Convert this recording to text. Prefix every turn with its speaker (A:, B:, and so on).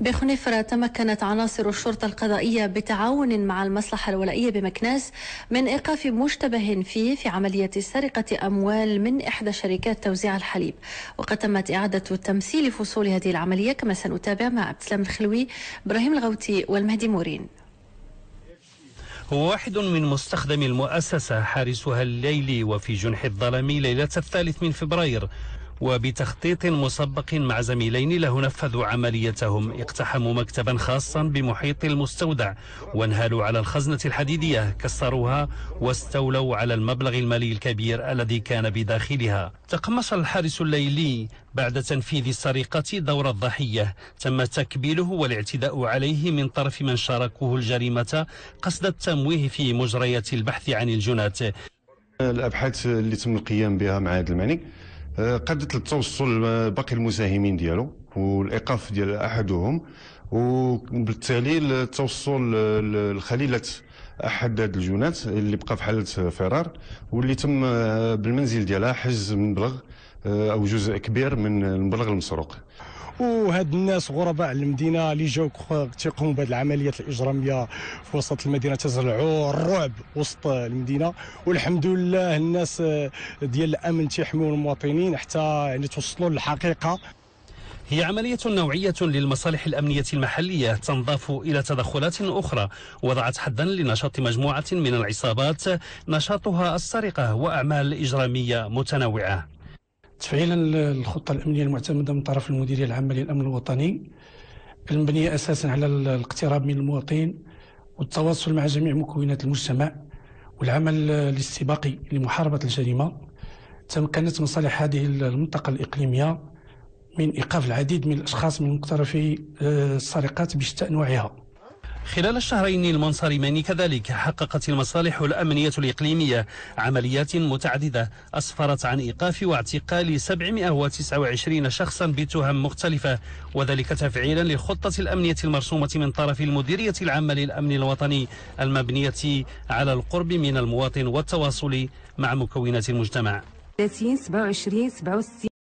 A: بخنيفرة تمكنت عناصر الشرطة القضائية بتعاون مع المصلحة الولائية بمكناس من إيقاف مشتبه فيه في عملية سرقة أموال من إحدى شركات توزيع الحليب، وقد تمت إعادة تمثيل فصول هذه العملية كما سنتابع مع عبد السلام الخلوي، إبراهيم الغوتي والمهدي مورين.
B: هو واحد من مستخدمي المؤسسة حارسها الليلي وفي جنح الظلام ليلة 3 فبراير، وبتخطيط مسبق مع زميلين له نفذوا عمليتهم. اقتحموا مكتبا خاصا بمحيط المستودع وانهالوا على الخزنة الحديدية، كسروها واستولوا على المبلغ المالي الكبير الذي كان بداخلها. تقمص الحارس الليلي بعد تنفيذ السرقة دور الضحية، تم تكبيله والاعتداء عليه من طرف من شاركوه الجريمة قصد التمويه في مجريات البحث عن الجنات.
C: الأبحاث اللي تم القيام بها مع هذا المعني قادت للتوصل باقي المساهمين ديالو والايقاف ديال احدهم، وبالتالي التوصل لخليله احد هاد الجنات اللي بقى في حاله فرار، واللي تم بالمنزل ديالها حجز مبلغ او جزء كبير من المبلغ المسروق.
D: وهاد الناس غرباء المدينه اللي جاو تيقوموا بهذه العمليات الاجراميه في وسط المدينه، تزرعوا الرعب وسط المدينه، والحمد لله الناس ديال الامن تيحميوا المواطنين حتى يعني توصلوا للحقيقه.
B: هي عملية نوعية للمصالح الأمنية المحلية تنضاف إلى تدخلات أخرى وضعت حدا لنشاط مجموعة من العصابات نشاطها السرقة وأعمال إجرامية متنوعة.
E: تفعيلا الخطة الأمنية المعتمدة من طرف المديرية العامة للأمن الوطني، المبنية أساسا على الاقتراب من المواطن والتواصل مع جميع مكونات المجتمع والعمل الاستباقي لمحاربة الجريمة، تمكنت مصالح هذه المنطقة الإقليمية من إيقاف العديد من الأشخاص من مقترفي السرقات بشتى أنواعها.
B: خلال الشهرين المنصرمين كذلك حققت المصالح الأمنية الإقليمية عمليات متعددة أسفرت عن إيقاف واعتقال 729 شخصا بتهم مختلفة، وذلك تفعيلا للخطة الأمنية المرسومة من طرف المديرية العامة للأمن الوطني المبنية على القرب من المواطن والتواصل مع مكونات المجتمع.
F: 30 27 67